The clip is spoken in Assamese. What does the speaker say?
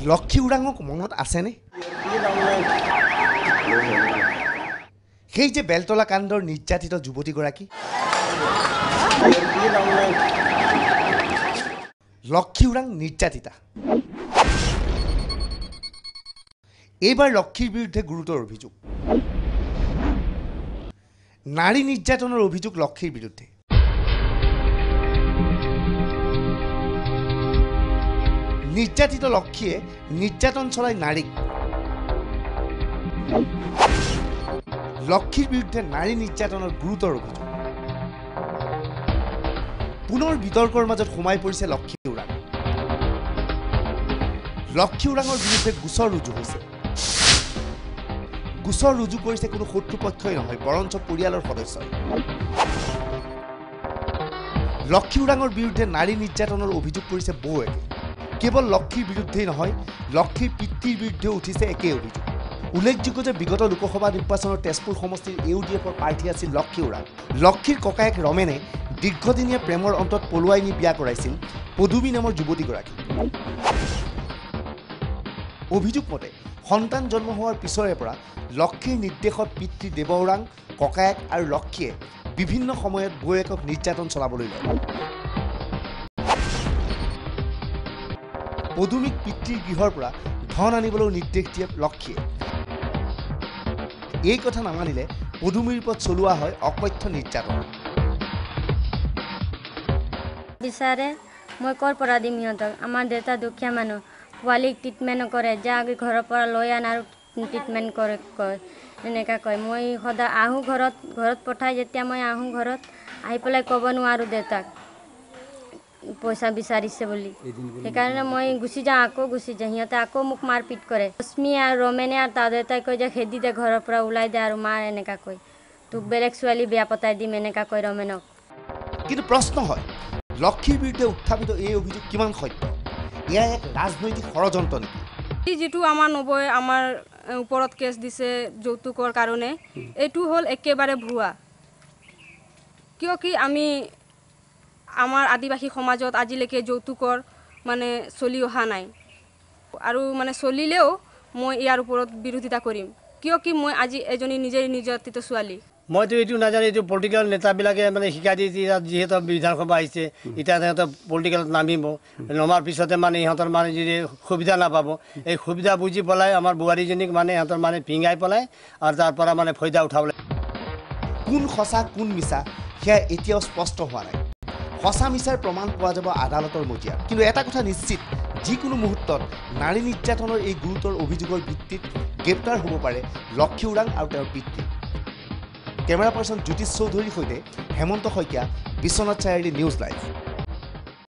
লক্ষী উৰাঙক মনত আছেনে? সেই যে বেলতলা কাণ্ডৰ নিৰ্যাতিত যুৱতীগৰাকী লক্ষী উৰাং নিৰ্যাতিতা। এইবাৰ লক্ষীৰ বিৰুদ্ধে গুৰুতৰ অভিযোগ। নাৰী নিৰ্যাতনৰ অভিযোগ লক্ষীৰ বিৰুদ্ধে। নিৰ্যাতিত লক্ষীয়ে নিৰ্যাতন চলাই নাৰীক। লক্ষীৰ বিৰুদ্ধে নাৰী নিৰ্যাতনৰ গুৰুতৰ অভিযোগ। পুনৰ বিতৰ্কৰ মাজত সোমাই পৰিছে লক্ষী উৰাং। লক্ষী উৰাঙৰ বিৰুদ্ধে গোচৰ ৰুজু হৈছে। গোচৰ ৰুজু কৰিছে কোনো শত্ৰুপক্ষই নহয়, বৰঞ্চ পৰিয়ালৰ সদস্যই। লক্ষী উৰাঙৰ বিৰুদ্ধে নাৰী নিৰ্যাতনৰ অভিযোগ কৰিছে বৌয়েকে। কেৱল লক্ষীৰ বিৰুদ্ধেই নহয়, লক্ষীৰ পিতৃৰ বিৰুদ্ধেও উঠিছে একেই অভিযোগ। উল্লেখযোগ্য যে বিগত লোকসভা নিৰ্বাচনৰ তেজপুৰ সমষ্টিৰ ইউডিএফৰ প্ৰাৰ্থী আছিল লক্ষী উৰাং। লক্ষীৰ ককায়েক ৰমেনে দীৰ্ঘদিনীয়া প্ৰেমৰ অন্তত পলুৱাই নি বিয়া কৰাইছিল পদুমী নামৰ যুৱতীগৰাকী। অভিযোগ মতে সন্তান জন্ম হোৱাৰ পিছৰে পৰা লক্ষীৰ নিৰ্দেশত পিতৃ দেৱ উৰাং, ককায়েক আৰু লক্ষীয়ে বিভিন্ন সময়ত বৌয়েকক নিৰ্যাতন চলাবলৈ লয়। পদুমীক পিতৃৰ গৃহৰ পৰা ধন আনিবলৈও নিৰ্দেশ দিয়ে লক্ষীয়ে। এই কথা নামানিলে পদুমীৰ ওপৰত চলোৱা হয় অকথ্য নিৰ্যাতন। বিচাৰে মই ক'ৰ পৰা দিম সিহঁতক? আমাৰ দেউতা দুখীয়া মানুহ, পোৱালীক ট্ৰিটমেণ্ট কৰে, যা ঘৰৰ পৰা লৈ আন আৰু ট্ৰিটমেণ্ট কৰে কয়, এনেকৈ কয়। মই সদায় আহোঁ ঘৰত পঠাই, যেতিয়া মই আহোঁ ঘৰত আহি পেলাই ক'ব নোৱাৰোঁ দেউতাক পইচা বিচাৰিছে বুলি। সেইকাৰণে মই গুচি যাওঁ, আকৌ গুচি যাওঁ। সিহঁতে আকৌ মোক মাৰপিট কৰে। ৰশ্মি আৰু ৰমেনে আৰু তাৰ দেউতাই কয় যে খেদি দে, ঘৰৰ পৰা ওলাই দে আৰু মাৰ, এনেকুৱা কয়। তোক বেলেগ ছোৱালী বিয়া পতাই দিম, এনেকুৱা কয় ৰমেনক। কিন্তু প্ৰশ্ন হয়, লক্ষীৰ বিৰুদ্ধে উত্থাপিত এই অভিযোগ কিমান সত্য? এয়া এক ৰাজনৈতিক ষড়যন্ত্ৰ নেকি? যিটো আমাৰ নবৌয়ে আমাৰ ওপৰত কেছ দিছে যৌতুকৰ কাৰণে, এইটো হ'ল একেবাৰে ভুৱা। কিয় কি আমি আমাৰ আদিবাসী সমাজত আজিলৈকে যৌতুকৰ মানে চলি অহা নাই, আৰু মানে চলিলেও মই ইয়াৰ ওপৰত বিৰোধিতা কৰিম। কিয় কি মই আজি এজনী নিজেই নিৰ্যাতিত ছোৱালী। মইতো এইটো নাজানো, এইটো পলিটিকেল নেতাবিলাকে মানে শিকাই দি যিহেতু বিধানসভা আহিছে, এতিয়া সিহঁতৰ পলিটিকেলত নামিব, নমাৰ পিছতে মানে ইহঁতৰ মানে যদি সুবিধা নাপাব, এই সুবিধা বুজি পেলাই আমাৰ বোৱাৰীজনীক মানে ইহঁতৰ মানে পিঙাই পেলাই আৰু তাৰ পৰা মানে ফায়দা উঠাবলৈ। কোন সঁচা কোন মিছা সেয়া এতিয়াও স্পষ্ট হোৱা নাই। সঁচা মিছাৰ প্ৰমাণ পোৱা যাব আদালতৰ মজিয়াত। কিন্তু এটা কথা নিশ্চিত, যিকোনো মুহূৰ্তত নাৰী নিৰ্যাতনৰ এই গুৰুতৰ অভিযোগৰ ভিত্তিত গ্ৰেপ্তাৰ হ'ব পাৰে লক্ষী উৰাং আৰু তেওঁৰ পিতৃ। কেমেৰা পাৰ্চন জ্যোতিষ চৌধুৰীৰ সৈতে হেমন্ত শইকীয়া, বিশ্বনাথ চাৰিআলি, নিউজ লাইভ।